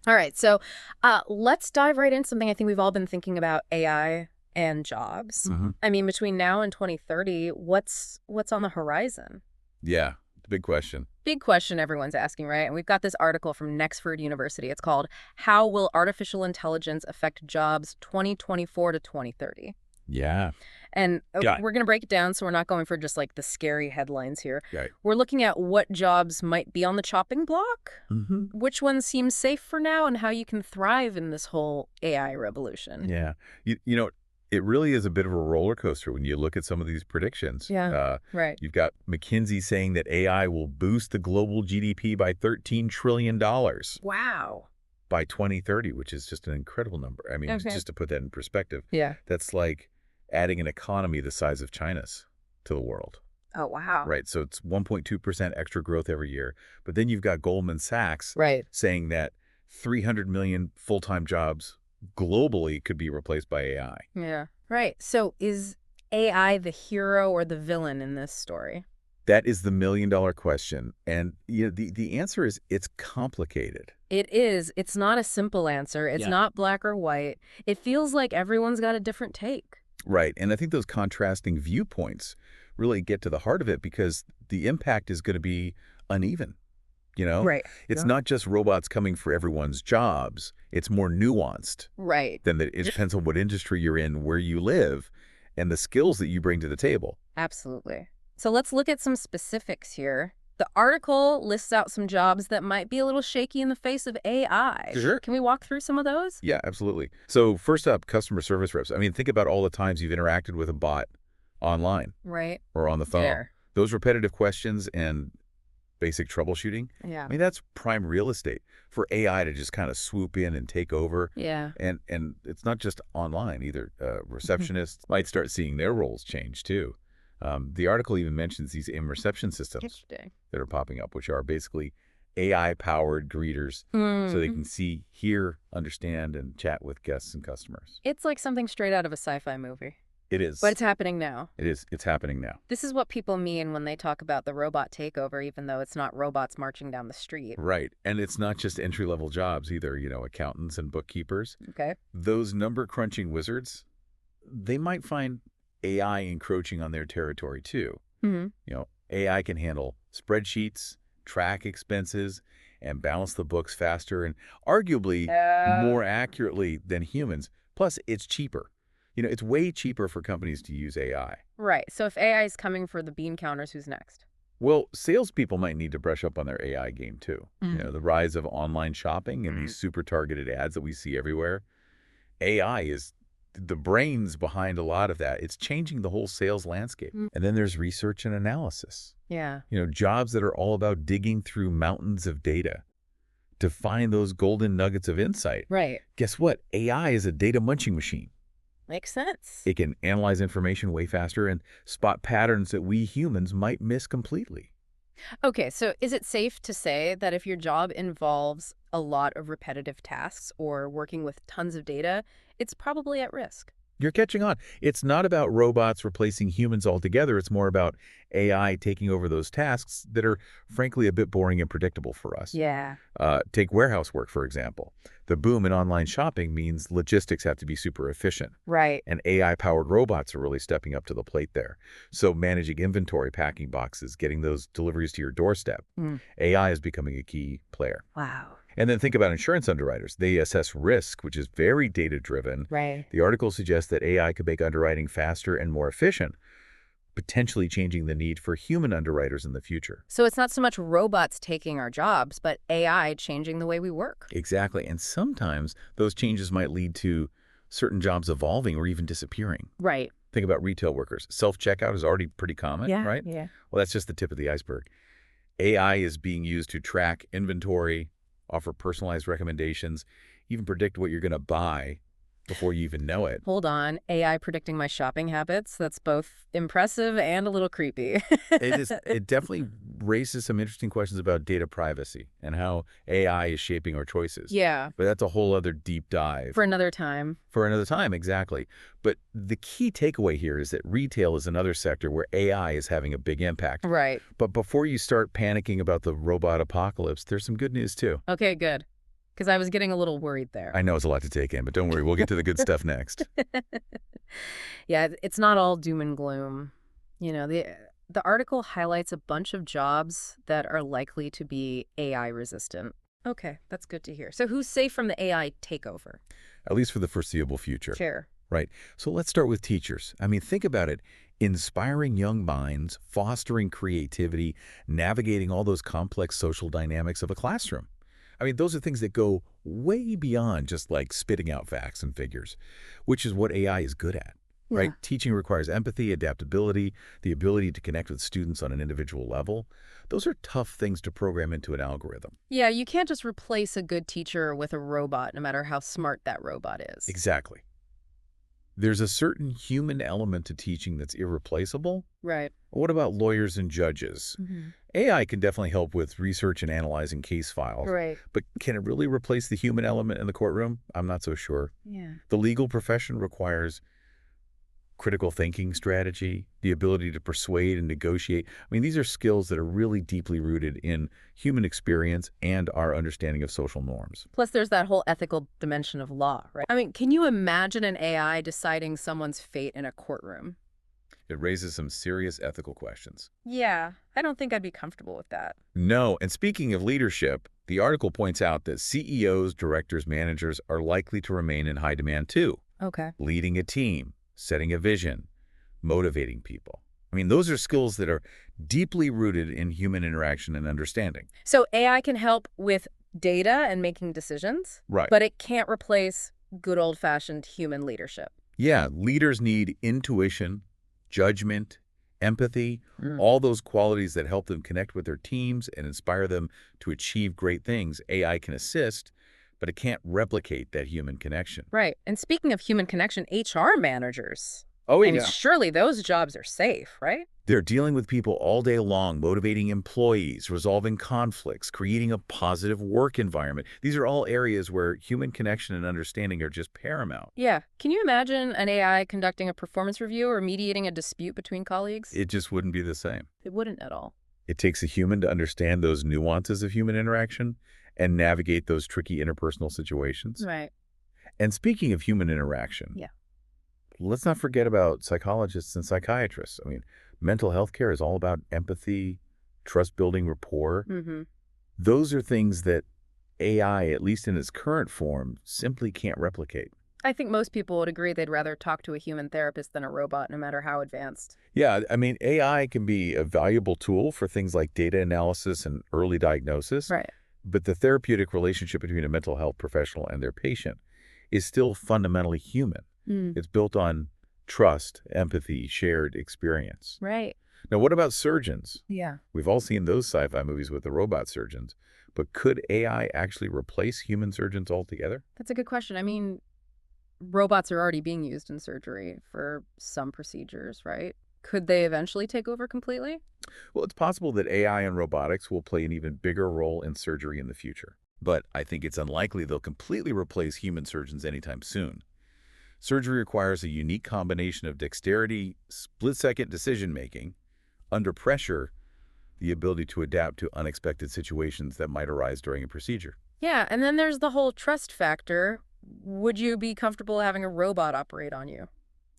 All right, so let's dive right into something I think we've all been thinking about, AI and jobs. hmm I mean, between now and 2030, what's on the horizon? Yeah, the big question. Big question everyone's asking, right? And we've got this article from Nexford University. It's called How Will Artificial Intelligence Affect Jobs 2024 to 2030? Yeah. And Got it. we're going to break it down so we're not going for just like the scary headlines here. Right. We're looking at what jobs might be on the chopping block, hmm which ones seem safe for now, and how you can thrive in this whole AI revolution. Yeah. You know, it really is a bit of a roller coaster when you look at some of these predictions. Yeah, right. You've got McKinsey saying that AI will boost the global GDP by $13 trillion Wow. by 2030, which is just an incredible number. I mean, Okay. just to put that in perspective, Yeah. that's like adding an economy the size of China's to the world. Oh, wow. Right. So it's 1.2% extra growth every year. But then you've got Goldman Sachs Right. saying that 300 million full-time jobs globally could be replaced by AI. Yeah. Right. So is AI the hero or the villain in this story? That is the million-dollar question. And the answer is it's complicated. It is. It's not a simple answer. It's Yeah. not black or white. It feels like everyone's got a different take. Right. And I think those contrasting viewpoints really get to the heart of it because the impact is going to be uneven. You know, Right. it's Yeah. not just robots coming for everyone's jobs. It's more nuanced Right. than that. It depends on what industry you're in, where you live, and the skills that you bring to the table. Absolutely. So let's look at some specifics here. The article lists out some jobs that might be a little shaky in the face of AI. Sure. Can we walk through some of those? Yeah, absolutely. So first up, customer service reps. I mean, think about all the times you've interacted with a bot online Right. or on the phone. There. Those repetitive questions and basic troubleshooting, Yeah. I mean, that's prime real estate for AI to just kind of swoop in and take over. Yeah. And it's not just online either. Receptionists might start seeing their roles change too. The article even mentions these in-reception systems Interesting. that are popping up, which are basically AI-powered greeters so they can see, hear, understand, and chat with guests and customers. It's like something straight out of a sci-fi movie. It is. But it's happening now. It is. It's happening now. This is what people mean when they talk about the robot takeover, even though it's not robots marching down the street. Right. And it's not just entry-level jobs either, accountants and bookkeepers. Okay. Those number-crunching wizards, they might find AI encroaching on their territory too. Hmm. AI can handle spreadsheets, track expenses, and balance the books faster and arguably more accurately than humans. Plus, it's cheaper. It's way cheaper for companies to use AI. Right. So if AI is coming for the bean counters, who's next? Well, salespeople might need to brush up on their AI game too. Mhm. The rise of online shopping and these super targeted ads that we see everywhere. AI is the brains behind a lot of that. It's changing the whole sales landscape. Mm. And then there's research and analysis. Yeah. Jobs that are all about digging through mountains of data to find those golden nuggets of insight. Right. Guess what? AI is a data munching machine. Makes sense. It can analyze information way faster and spot patterns that we humans might miss completely. Okay, so is it safe to say that if your job involves a lot of repetitive tasks or working with tons of data, it's probably at risk? You're catching on. It's not about robots replacing humans altogether. It's more about AI taking over those tasks that are, frankly, a bit boring and predictable for us. Yeah. Take warehouse work, for example. The boom in online shopping means logistics have to be super efficient. Right. And AI-powered robots are really stepping up to the plate there. So managing inventory, packing boxes, getting those deliveries to your doorstep, Mm. AI is becoming a key player. Wow. And then think about insurance underwriters. They assess risk, which is very data-driven. Right. The article suggests that AI could make underwriting faster and more efficient, potentially changing the need for human underwriters in the future. So it's not so much robots taking our jobs, but AI changing the way we work. Exactly. And sometimes those changes might lead to certain jobs evolving or even disappearing. Right. Think about retail workers. Self-checkout is already pretty common, right? Yeah. Well, that's just the tip of the iceberg. AI is being used to track inventory, offer personalized recommendations, even predict what you're going to buy before you even know it. Hold on. AI predicting my shopping habits. That's both impressive and a little creepy. It definitely raises some interesting questions about data privacy and how AI is shaping our choices. Yeah. But that's a whole other deep dive. For another time. For another time, exactly. But the key takeaway here is that retail is another sector where AI is having a big impact. Right. But before you start panicking about the robot apocalypse, there's some good news too. Okay, good. because I was getting a little worried there. I know it's a lot to take in, but don't worry, we'll get to the good stuff next. Yeah, it's not all doom and gloom. The article highlights a bunch of jobs that are likely to be AI resistant. Okay, that's good to hear. So who's safe from the AI takeover? At least for the foreseeable future. Sure. Right. So let's start with teachers. I mean, think about it. Inspiring young minds, fostering creativity, navigating all those complex social dynamics of a classroom. I mean, those are things that go way beyond just like spitting out facts and figures, which is what AI is good at. Right? Yeah. Teaching requires empathy, adaptability, the ability to connect with students on an individual level. Those are tough things to program into an algorithm. Yeah, you can't just replace a good teacher with a robot, no matter how smart that robot is. Exactly. There's a certain human element to teaching that's irreplaceable. Right. What about lawyers and judges? Hmm. AI can definitely help with research and analyzing case files, Right. but can it really replace the human element in the courtroom? I'm not so sure. Yeah. The legal profession requires critical thinking strategy, the ability to persuade and negotiate. I mean, these are skills that are really deeply rooted in human experience and our understanding of social norms. Plus, there's that whole ethical dimension of law, right? I mean, can you imagine an AI deciding someone's fate in a courtroom? It raises some serious ethical questions. Yeah, I don't think I'd be comfortable with that. No, and speaking of leadership, the article points out that CEOs, directors, managers are likely to remain in high demand too. Okay. Leading a team, setting a vision, motivating people. I mean, those are skills that are deeply rooted in human interaction and understanding. So AI can help with data and making decisions, Right. but it can't replace good old-fashioned human leadership. Yeah, leaders need intuition, judgment, empathy, Mm. all those qualities that help them connect with their teams and inspire them to achieve great things. AI can assist, but it can't replicate that human connection. Right. And speaking of human connection, HR managers. Oh, I mean, surely those jobs are safe, right? They're dealing with people all day long, motivating employees, resolving conflicts, creating a positive work environment. These are all areas where human connection and understanding are just paramount. Yeah. Can you imagine an AI conducting a performance review or mediating a dispute between colleagues? It just wouldn't be the same. It wouldn't at all. It takes a human to understand those nuances of human interaction and navigate those tricky interpersonal situations. Right. And speaking of human interaction, Yeah. let's not forget about psychologists and psychiatrists. I mean, mental health care is all about empathy, trust-building rapport. Mm-hmm. Those are things that AI, at least in its current form, simply can't replicate. I think most people would agree they'd rather talk to a human therapist than a robot, no matter how advanced. Yeah, I mean, AI can be a valuable tool for things like data analysis and early diagnosis, Right. but the therapeutic relationship between a mental health professional and their patient is still fundamentally human. Mm. It's built on trust, empathy, shared experience. Right. Now, what about surgeons? Yeah. We've all seen those sci-fi movies with the robot surgeons, but could AI actually replace human surgeons altogether? That's a good question. I mean, robots are already being used in surgery for some procedures, right? Could they eventually take over completely? Well, it's possible that AI and robotics will play an even bigger role in surgery in the future, but I think it's unlikely they'll completely replace human surgeons anytime soon. Surgery requires a unique combination of dexterity, split-second decision-making, under pressure, the ability to adapt to unexpected situations that might arise during a procedure. Yeah, and then there's the whole trust factor. Would you be comfortable having a robot operate on you?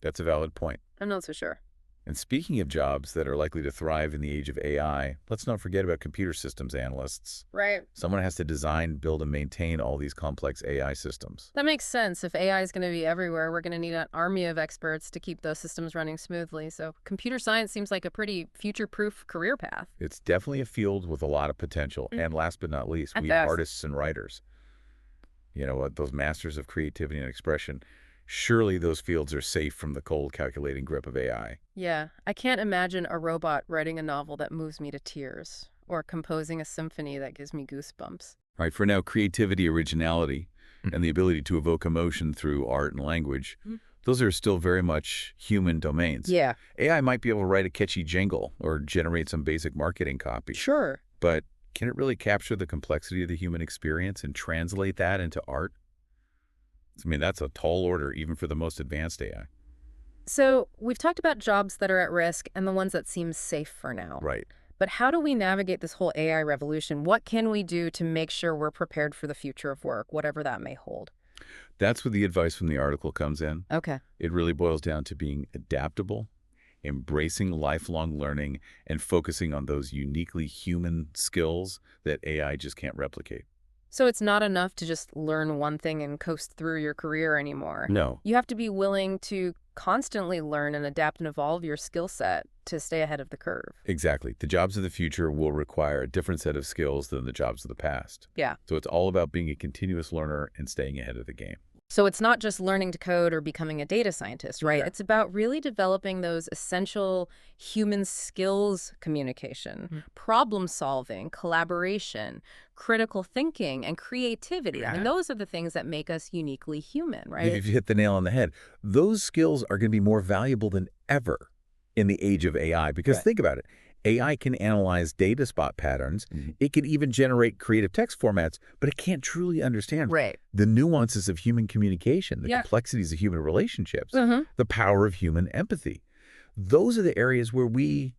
That's a valid point. I'm not so sure. And speaking of jobs that are likely to thrive in the age of AI, let's not forget about computer systems analysts. Right. Someone has to design, build, and maintain all these complex AI systems. That makes sense. If AI is going to be everywhere, we're going to need an army of experts to keep those systems running smoothly. So computer science seems like a pretty future-proof career path. It's definitely a field with a lot of potential. And last but not least, At we best. artists and writers, those masters of creativity and expression, surely those fields are safe from the cold, calculating grip of AI. Yeah, I can't imagine a robot writing a novel that moves me to tears or composing a symphony that gives me goosebumps. All right, for now, creativity, originality, and the ability to evoke emotion through art and language, those are still very much human domains. Yeah. AI might be able to write a catchy jingle or generate some basic marketing copy. Sure. But can it really capture the complexity of the human experience and translate that into art? I mean, that's a tall order, even for the most advanced AI. So we've talked about jobs that are at risk and the ones that seem safe for now. Right. But how do we navigate this whole AI revolution? What can we do to make sure we're prepared for the future of work, whatever that may hold? That's where the advice from the article comes in. Okay. It really boils down to being adaptable, embracing lifelong learning, and focusing on those uniquely human skills that AI just can't replicate. So it's not enough to just learn one thing and coast through your career anymore. No, You have to be willing to constantly learn and adapt and evolve your skill set to stay ahead of the curve. exactly. The jobs of the future will require a different set of skills than the jobs of the past. Yeah. So it's all about being a continuous learner and staying ahead of the game. So it's not just learning to code or becoming a data scientist, right? Yeah. It's about really developing those essential human skills: communication, problem solving, collaboration, critical thinking, and creativity. I mean, Yeah. those are the things that make us uniquely human, right? If you hit the nail on the head, those skills are going to be more valuable than ever in the age of AI. Because Right. think about it. AI can analyze data spot patterns. Mhm. It can even generate creative text formats, but it can't truly understand Right. the nuances of human communication, the Yeah. complexities of human relationships, Mm-hmm. the power of human empathy. Those are the areas where we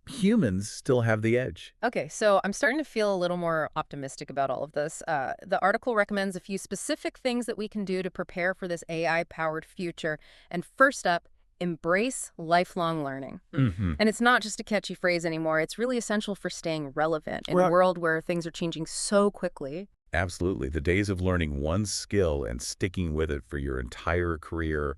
humans still have the edge. Okay, so I'm starting to feel a little more optimistic about all of this. The article recommends a few specific things that we can do to prepare for this AI-powered future. And first up, embrace lifelong learning. Mm-hmm. And it's not just a catchy phrase anymore. It's really essential for staying relevant in a Well, world where things are changing so quickly. absolutely. The days of learning one skill and sticking with it for your entire career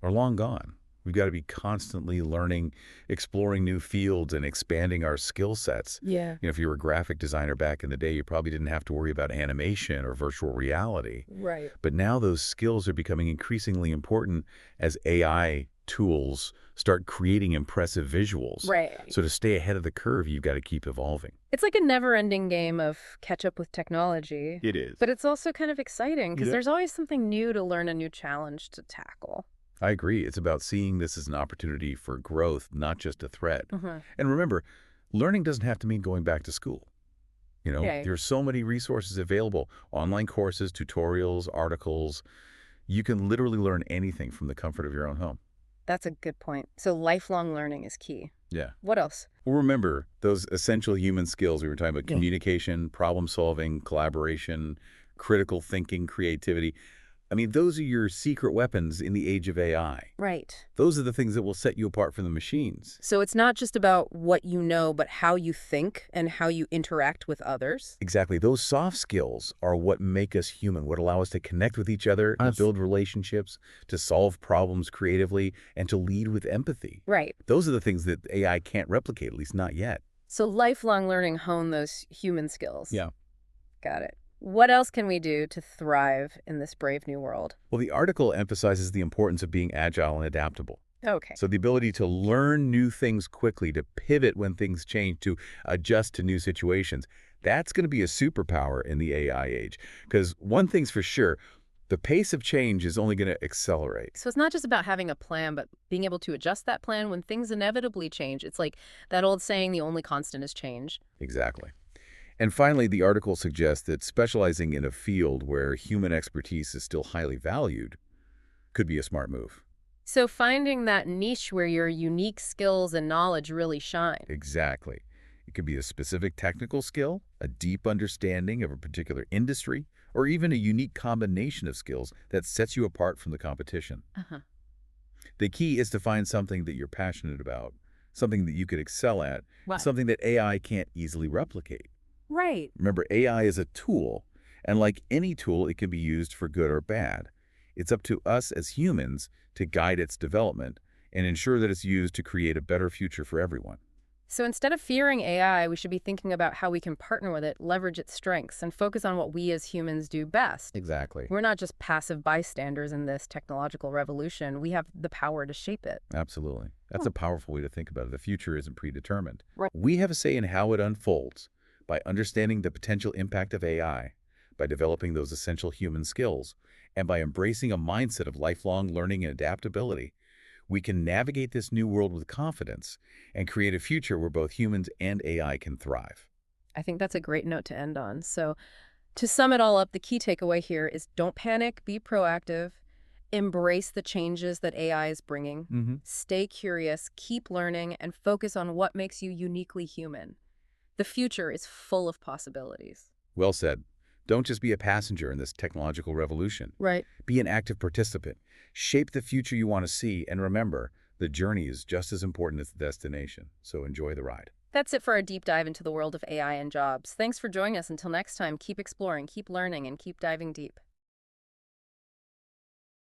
are long gone. We've got to be constantly learning, exploring new fields, and expanding our skill sets. Yeah. If you were a graphic designer back in the day, you probably didn't have to worry about animation or virtual reality. Right. But now those skills are becoming increasingly important as AI tools start creating impressive visuals. Right. So to stay ahead of the curve, you've got to keep evolving. It's like a never-ending game of catch up with technology. It is. But it's also kind of exciting because Yeah. there's always something new to learn, a new challenge to tackle. I agree. It's about seeing this as an opportunity for growth, not just a threat. Mm-hmm. And remember, learning doesn't have to mean going back to school. Okay. There's so many resources available, online courses, tutorials, articles. You can literally learn anything from the comfort of your own home. That's a good point. So lifelong learning is key. Yeah. What else? Well, remember, those essential human skills we were talking about: Yeah. communication, problem solving, collaboration, critical thinking, creativity. I mean, those are your secret weapons in the age of AI. Right. Those are the things that will set you apart from the machines. So it's not just about what you know, but how you think and how you interact with others. Exactly. Those soft skills are what make us human, what allow us to connect with each other, to build relationships, to solve problems creatively, and to lead with empathy. Right. Those are the things that AI can't replicate, at least not yet. So lifelong learning hone those human skills. Yeah. Got it. What else can we do to thrive in this brave new world? Well, the article emphasizes the importance of being agile and adaptable. Okay. So the ability to learn new things quickly, to pivot when things change, to adjust to new situations, that's going to be a superpower in the AI age. Because one thing's for sure, the pace of change is only going to accelerate. So it's not just about having a plan, but being able to adjust that plan when things inevitably change. It's like that old saying, the only constant is change. Exactly. And finally, the article suggests that specializing in a field where human expertise is still highly valued could be a smart move. So finding that niche where your unique skills and knowledge really shine. Exactly. It could be a specific technical skill, a deep understanding of a particular industry, or even a unique combination of skills that sets you apart from the competition. Uh-huh. The key is to find something that you're passionate about, something that you could excel at, Right. something that AI can't easily replicate. Right. Remember, AI is a tool, and like any tool, it can be used for good or bad. It's up to us as humans to guide its development and ensure that it's used to create a better future for everyone. So instead of fearing AI, we should be thinking about how we can partner with it, leverage its strengths, and focus on what we as humans do best. Exactly. We're not just passive bystanders in this technological revolution. We have the power to shape it. Absolutely. That's a powerful way to think about it. The future isn't predetermined. Right. We have a say in how it unfolds by understanding the potential impact of AI, by developing those essential human skills, and by embracing a mindset of lifelong learning and adaptability. We can navigate this new world with confidence and create a future where both humans and AI can thrive. I think that's a great note to end on. So to sum it all up, the key takeaway here is don't panic, be proactive, embrace the changes that AI is bringing, stay curious, keep learning, and focus on what makes you uniquely human. The future is full of possibilities. Well said. Don't just be a passenger in this technological revolution. Right. Be an active participant. Shape the future you want to see, and remember, the journey is just as important as the destination, so enjoy the ride. That's it for our deep dive into the world of AI and jobs. Thanks for joining us. Until next time, keep exploring, keep learning, and keep diving deep.